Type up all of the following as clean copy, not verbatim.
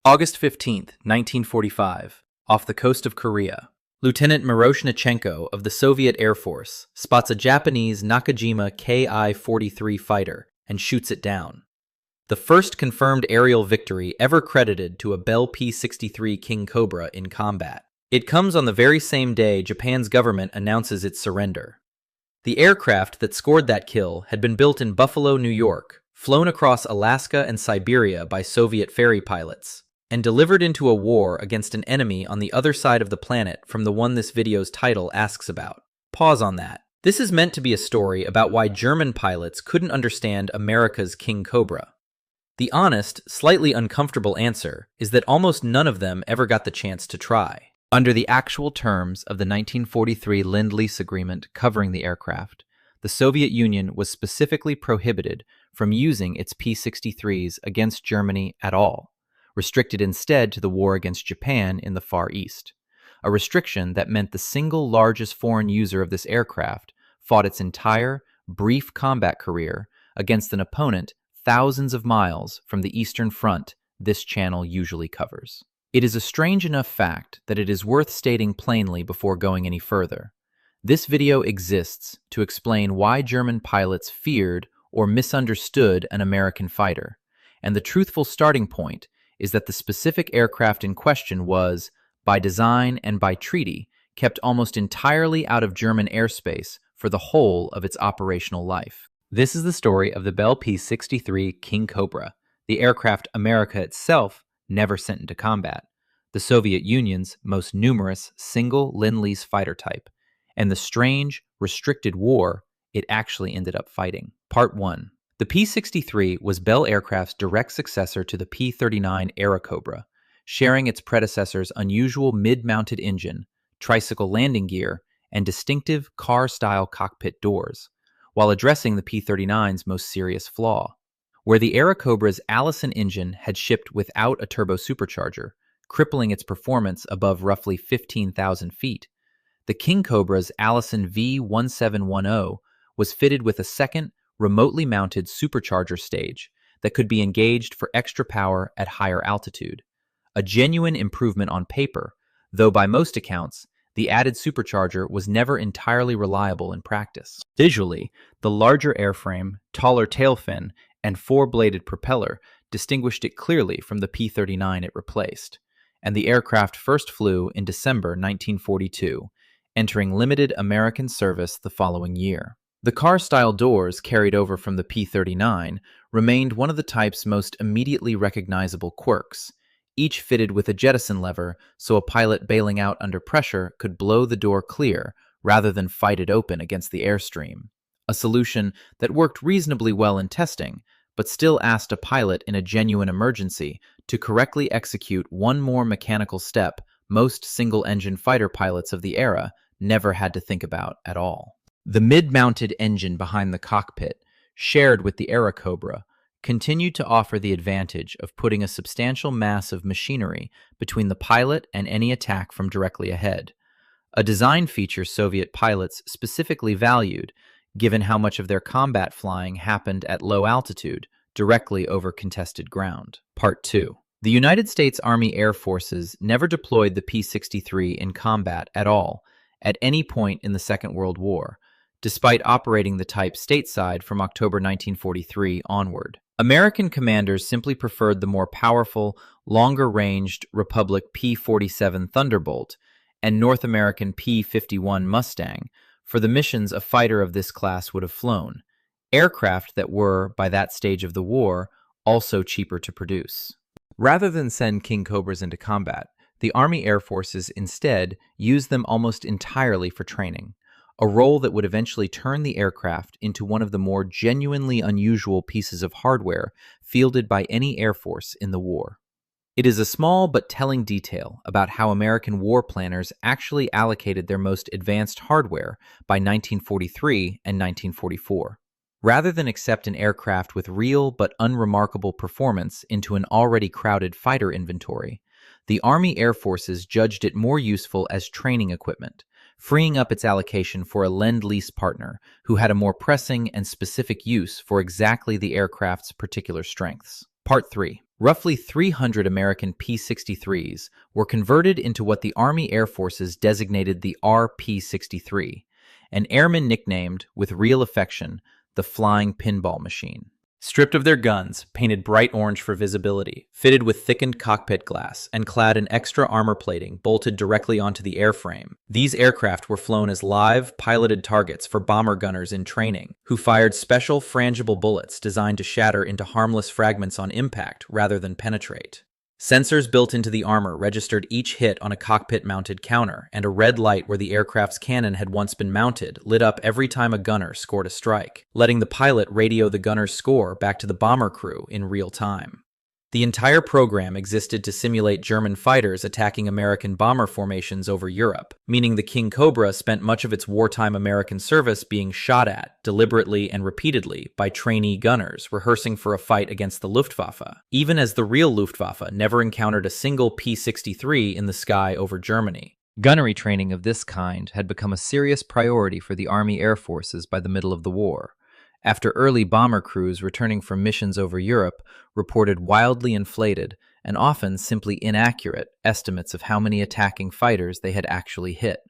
August 15, 1945, off the coast of Korea, Lieutenant Miroshnichenko of the Soviet Air Force spots a Japanese Nakajima Ki-43 fighter and shoots it down. The first confirmed aerial victory ever credited to a Bell P-63 Kingcobra in combat. It comes on the very same day Japan's government announces its surrender. The aircraft that scored that kill had been built in Buffalo, New York, flown across Alaska and Siberia by Soviet ferry pilots, and delivered into a war against an enemy on the other side of the planet from the one this video's title asks about. Pause on that. This is meant to be a story about why German pilots couldn't understand America's Kingcobra. The honest, slightly uncomfortable answer is that almost none of them ever got the chance to try. Under the actual terms of the 1943 Lend-Lease agreement covering the aircraft, the Soviet Union was specifically prohibited from using its P-63s against Germany at all, restricted instead to the war against Japan in the Far East, a restriction that meant the single largest foreign user of this aircraft fought its entire, brief combat career against an opponent thousands of miles from the Eastern Front this channel usually covers. It is a strange enough fact that it is worth stating plainly before going any further. This video exists to explain why German pilots feared or misunderstood an American fighter, and the truthful starting point is that the specific aircraft in question was, by design and by treaty, kept almost entirely out of German airspace for the whole of its operational life. This is the story of the Bell P-63 Kingcobra, the aircraft America itself never sent into combat, the Soviet Union's most numerous single Lend-Lease fighter type, and the strange, restricted war it actually ended up fighting. Part 1. The P-63 was Bell Aircraft's direct successor to the P-39 Airacobra, sharing its predecessor's unusual mid-mounted engine, tricycle landing gear, and distinctive car-style cockpit doors, while addressing the P-39's most serious flaw. Where the Airacobra's Allison engine had shipped without a turbo supercharger, crippling its performance above roughly 15,000 feet, the Kingcobra's Allison V1710 was fitted with a second, remotely mounted supercharger stage that could be engaged for extra power at higher altitude. A genuine improvement on paper, though by most accounts, the added supercharger was never entirely reliable in practice. Visually, the larger airframe, taller tail fin, and four-bladed propeller distinguished it clearly from the P-39 it replaced, and the aircraft first flew in December 1942, entering limited American service the following year. The car-style doors carried over from the P-39 remained one of the type's most immediately recognizable quirks, each fitted with a jettison lever so a pilot bailing out under pressure could blow the door clear rather than fight it open against the airstream. A solution that worked reasonably well in testing, but still asked a pilot in a genuine emergency to correctly execute one more mechanical step most single-engine fighter pilots of the era never had to think about at all. The mid-mounted engine behind the cockpit, shared with the Airacobra, continued to offer the advantage of putting a substantial mass of machinery between the pilot and any attack from directly ahead, a design feature Soviet pilots specifically valued, given how much of their combat flying happened at low altitude, directly over contested ground. Part 2. The United States Army Air Forces never deployed the P-63 in combat at all, at any point in the Second World War, despite operating the type stateside from October 1943 onward. American commanders simply preferred the more powerful, longer-ranged Republic P-47 Thunderbolt and North American P-51 Mustang for the missions a fighter of this class would have flown, aircraft that were, by that stage of the war, also cheaper to produce. Rather than send Kingcobras into combat, the Army Air Forces instead used them almost entirely for training, a role that would eventually turn the aircraft into one of the more genuinely unusual pieces of hardware fielded by any Air Force in the war. It is a small but telling detail about how American war planners actually allocated their most advanced hardware by 1943 and 1944. Rather than accept an aircraft with real but unremarkable performance into an already crowded fighter inventory, the Army Air Forces judged it more useful as training equipment, freeing up its allocation for a Lend-Lease partner who had a more pressing and specific use for exactly the aircraft's particular strengths. Part 3. Roughly 300 American P-63s were converted into what the Army Air Forces designated the RP-63, an airman nicknamed, with real affection, the Flying Pinball Machine. Stripped of their guns, painted bright orange for visibility, fitted with thickened cockpit glass, and clad in extra armor plating bolted directly onto the airframe, these aircraft were flown as live, piloted targets for bomber gunners in training, who fired special frangible bullets designed to shatter into harmless fragments on impact rather than penetrate. Sensors built into the armor registered each hit on a cockpit-mounted counter, and a red light where the aircraft's cannon had once been mounted lit up every time a gunner scored a strike, letting the pilot radio the gunner's score back to the bomber crew in real time. The entire program existed to simulate German fighters attacking American bomber formations over Europe, meaning the Kingcobra spent much of its wartime American service being shot at, deliberately and repeatedly, by trainee gunners rehearsing for a fight against the Luftwaffe, even as the real Luftwaffe never encountered a single P-63 in the sky over Germany. Gunnery training of this kind had become a serious priority for the Army Air Forces by the middle of the war, after early bomber crews returning from missions over Europe reported wildly inflated, and often simply inaccurate, estimates of how many attacking fighters they had actually hit,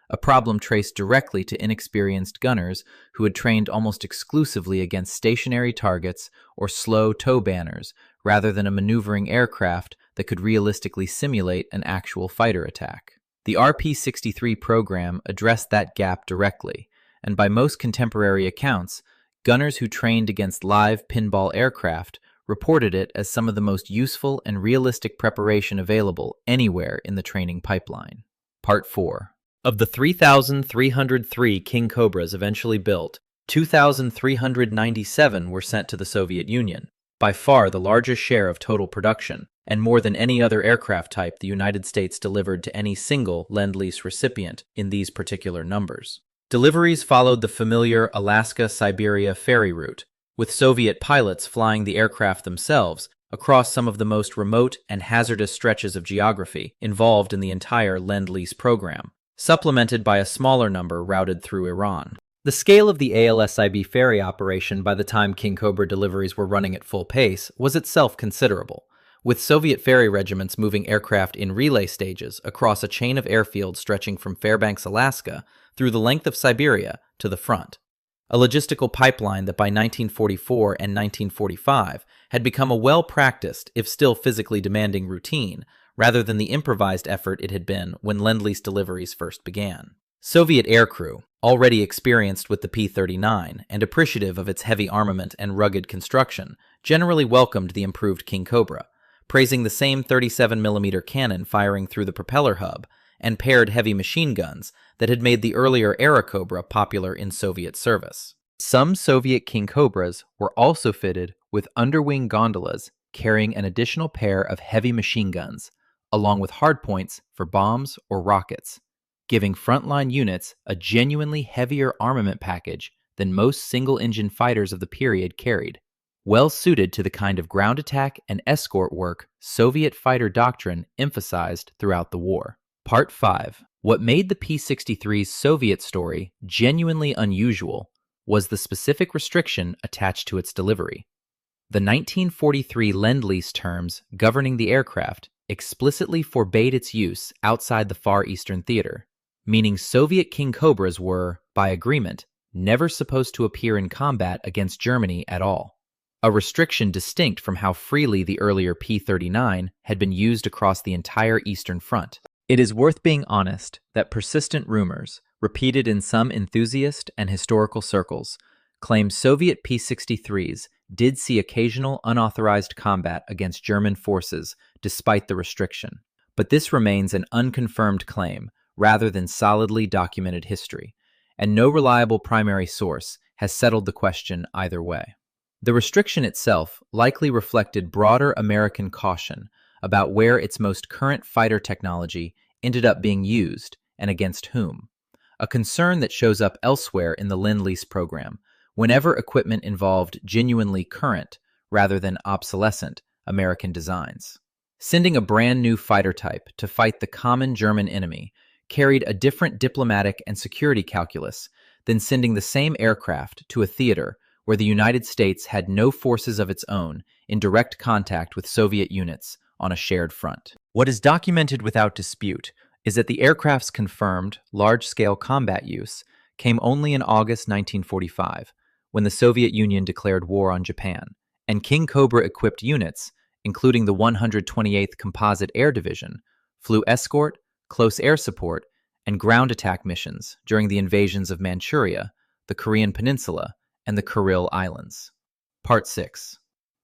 a problem traced directly to inexperienced gunners who had trained almost exclusively against stationary targets or slow tow banners, rather than a maneuvering aircraft that could realistically simulate an actual fighter attack. The RP-63 program addressed that gap directly, and by most contemporary accounts, gunners who trained against live pinball aircraft reported it as some of the most useful and realistic preparation available anywhere in the training pipeline. Part 4. Of the 3,303 Kingcobras eventually built, 2,397 were sent to the Soviet Union, by far the largest share of total production, and more than any other aircraft type the United States delivered to any single Lend-Lease recipient in these particular numbers. Deliveries followed the familiar Alaska-Siberia ferry route, with Soviet pilots flying the aircraft themselves across some of the most remote and hazardous stretches of geography involved in the entire Lend-Lease program, supplemented by a smaller number routed through Iran. The scale of the ALSIB ferry operation by the time Kingcobra deliveries were running at full pace was itself considerable, with Soviet ferry regiments moving aircraft in relay stages across a chain of airfields stretching from Fairbanks, Alaska, through the length of Siberia to the front, a logistical pipeline that by 1944 and 1945 had become a well-practiced, if still physically demanding routine, rather than the improvised effort it had been when Lend-Lease deliveries first began. Soviet aircrew, already experienced with the P-39 and appreciative of its heavy armament and rugged construction, generally welcomed the improved Kingcobra, praising the same 37mm cannon firing through the propeller hub and paired heavy machine guns that had made the earlier Airacobra popular in Soviet service. Some Soviet Kingcobras were also fitted with underwing gondolas carrying an additional pair of heavy machine guns, along with hardpoints for bombs or rockets, giving frontline units a genuinely heavier armament package than most single-engine fighters of the period carried, well suited to the kind of ground attack and escort work Soviet fighter doctrine emphasized throughout the war. Part 5. What made the P-63's Soviet story genuinely unusual was the specific restriction attached to its delivery. The 1943 Lend-Lease terms governing the aircraft explicitly forbade its use outside the Far Eastern Theater, meaning Soviet Kingcobras were, by agreement, never supposed to appear in combat against Germany at all, a restriction distinct from how freely the earlier P-39 had been used across the entire Eastern Front. It is worth being honest that persistent rumors, repeated in some enthusiast and historical circles, claim Soviet P-63s did see occasional unauthorized combat against German forces despite the restriction, but this remains an unconfirmed claim rather than solidly documented history, and no reliable primary source has settled the question either way. The restriction itself likely reflected broader American caution about where its most current fighter technology ended up being used and against whom, a concern that shows up elsewhere in the Lend-Lease program whenever equipment involved genuinely current, rather than obsolescent, American designs. Sending a brand new fighter type to fight the common German enemy carried a different diplomatic and security calculus than sending the same aircraft to a theater where the United States had no forces of its own in direct contact with Soviet units on a shared front. What is documented without dispute is that the aircraft's confirmed large-scale combat use came only in August 1945, when the Soviet Union declared war on Japan, and Kingcobra-equipped units, including the 128th Composite Air Division, flew escort, close air support, and ground attack missions during the invasions of Manchuria, the Korean Peninsula, and the Kuril Islands. Part 6.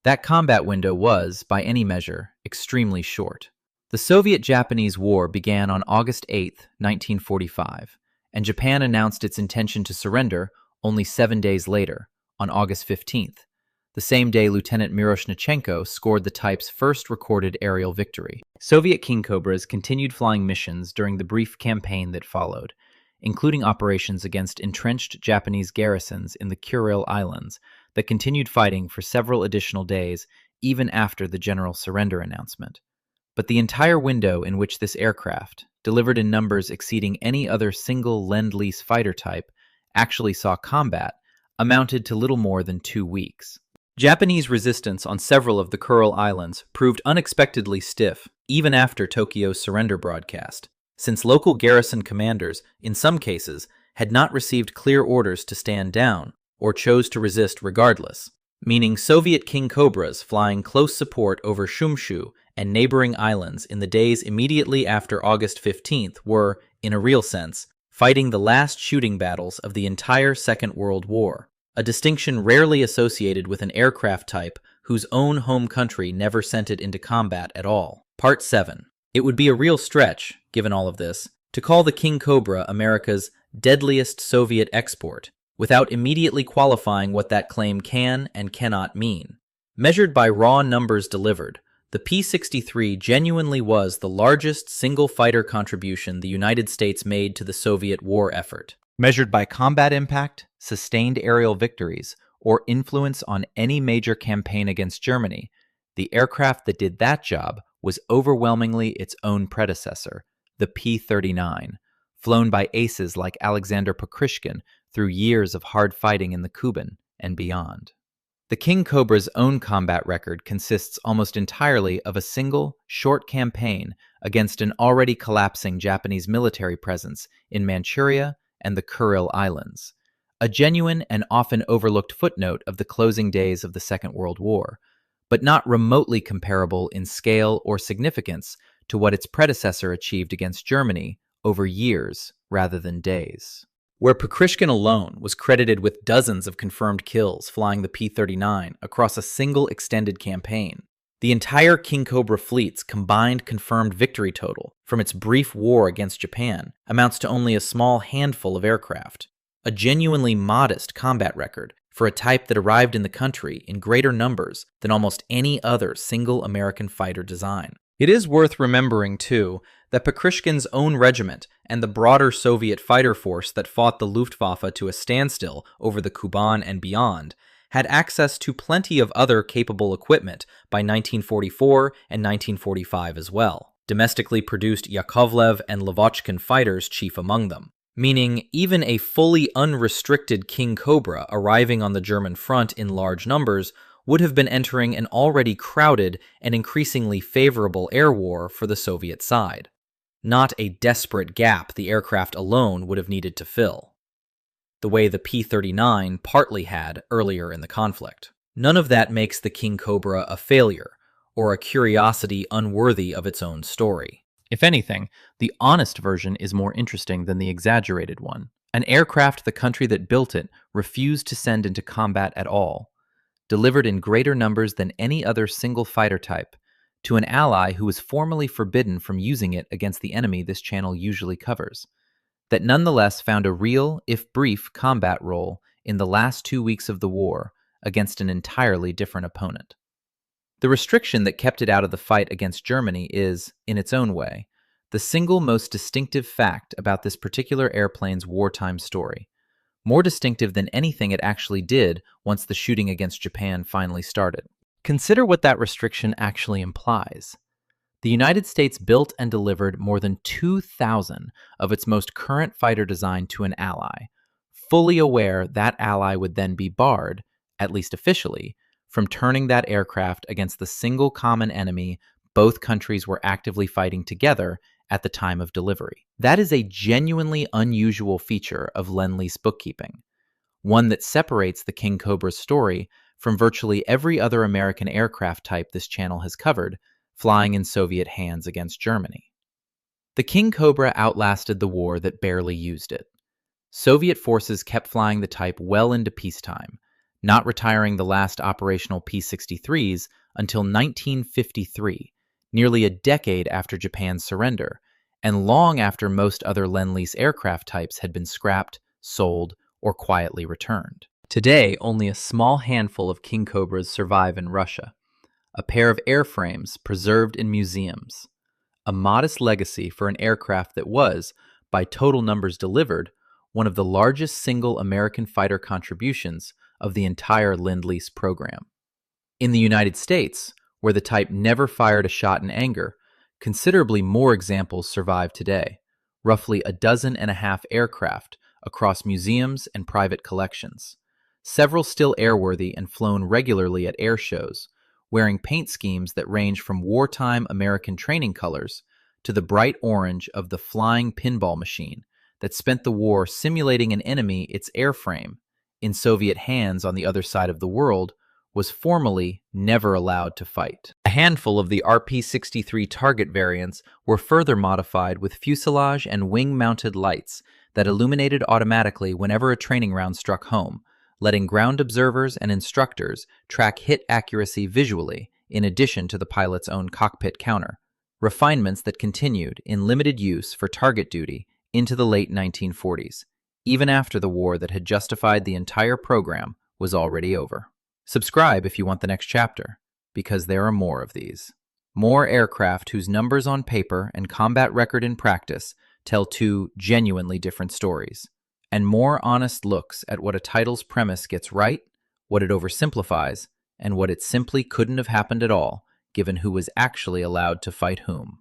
That combat window was, by any measure, extremely short. The Soviet-Japanese War began on August 8, 1945, and Japan announced its intention to surrender only 7 days later, on August 15th, the same day Lieutenant Miroshnichenko scored the type's first recorded aerial victory. Soviet Kingcobras continued flying missions during the brief campaign that followed, including operations against entrenched Japanese garrisons in the Kuril Islands that continued fighting for several additional days even after the general surrender announcement. But the entire window in which this aircraft, delivered in numbers exceeding any other single Lend-Lease fighter type, actually saw combat amounted to little more than 2 weeks. Japanese resistance on several of the Kuril Islands proved unexpectedly stiff even after Tokyo's surrender broadcast, since local garrison commanders, in some cases, had not received clear orders to stand down or chose to resist regardless, meaning Soviet Kingcobras flying close support over Shumshu and neighboring islands in the days immediately after August 15th were, in a real sense, fighting the last shooting battles of the entire Second World War, a distinction rarely associated with an aircraft type whose own home country never sent it into combat at all. Part 7. It would be a real stretch, given all of this, to call the Kingcobra America's deadliest Soviet export, without immediately qualifying what that claim can and cannot mean. Measured by raw numbers delivered, the P-63 genuinely was the largest single fighter contribution the United States made to the Soviet war effort. Measured by combat impact, sustained aerial victories, or influence on any major campaign against Germany, the aircraft that did that job was overwhelmingly its own predecessor, the P-39, flown by aces like Alexander Pokryshkin through years of hard fighting in the Kuban and beyond. The Kingcobra's own combat record consists almost entirely of a single, short campaign against an already collapsing Japanese military presence in Manchuria and the Kuril Islands, a genuine and often overlooked footnote of the closing days of the Second World War, but not remotely comparable in scale or significance to what its predecessor achieved against Germany over years rather than days. Where Pokryshkin alone was credited with dozens of confirmed kills flying the P-39 across a single extended campaign, the entire Kingcobra fleet's combined confirmed victory total from its brief war against Japan amounts to only a small handful of aircraft, a genuinely modest combat record for a type that arrived in the country in greater numbers than almost any other single American fighter design. It is worth remembering, too, that Pokryshkin's own regiment and the broader Soviet fighter force that fought the Luftwaffe to a standstill over the Kuban and beyond had access to plenty of other capable equipment by 1944 and 1945 as well, domestically produced Yakovlev and Lavochkin fighters chief among them, meaning even a fully unrestricted Kingcobra arriving on the German front in large numbers would have been entering an already crowded and increasingly favorable air war for the Soviet side, not a desperate gap the aircraft alone would have needed to fill, the way the P-39 partly had earlier in the conflict. None of that makes the Kingcobra a failure, or a curiosity unworthy of its own story. If anything, the honest version is more interesting than the exaggerated one. An aircraft the country that built it refused to send into combat at all, delivered in greater numbers than any other single fighter type, to an ally who was formally forbidden from using it against the enemy this channel usually covers, that nonetheless found a real, if brief, combat role in the last 2 weeks of the war against an entirely different opponent. The restriction that kept it out of the fight against Germany is, in its own way, the single most distinctive fact about this particular airplane's wartime story, more distinctive than anything it actually did once the shooting against Japan finally started. Consider what that restriction actually implies. The United States built and delivered more than 2,000 of its most current fighter design to an ally, fully aware that ally would then be barred, at least officially, from turning that aircraft against the single common enemy both countries were actively fighting together at the time of delivery. That is a genuinely unusual feature of Lend-Lease bookkeeping, one that separates the Kingcobra story from virtually every other American aircraft type this channel has covered, flying in Soviet hands against Germany. The Kingcobra outlasted the war that barely used it. Soviet forces kept flying the type well into peacetime, not retiring the last operational P-63s until 1953, nearly a decade after Japan's surrender, and long after most other Lend-Lease aircraft types had been scrapped, sold, or quietly returned. Today, only a small handful of Kingcobras survive in Russia, a pair of airframes preserved in museums. A modest legacy for an aircraft that was, by total numbers delivered, one of the largest single American fighter contributions of the entire Lend-Lease program. In the United States, where the type never fired a shot in anger, considerably more examples survive today, roughly a dozen and a half aircraft across museums and private collections, several still airworthy and flown regularly at air shows, wearing paint schemes that range from wartime American training colors to the bright orange of the flying pinball machine that spent the war simulating an enemy its airframe, in Soviet hands on the other side of the world, was formally never allowed to fight. A handful of the RP-63 target variants were further modified with fuselage and wing-mounted lights that illuminated automatically whenever a training round struck home, letting ground observers and instructors track hit accuracy visually, in addition to the pilot's own cockpit counter, refinements that continued in limited use for target duty into the late 1940s, even after the war that had justified the entire program was already over. Subscribe if you want the next chapter, because there are more of these. More aircraft whose numbers on paper and combat record in practice tell two genuinely different stories, and more honest looks at what a title's premise gets right, what it oversimplifies, and what it simply couldn't have happened at all, given who was actually allowed to fight whom.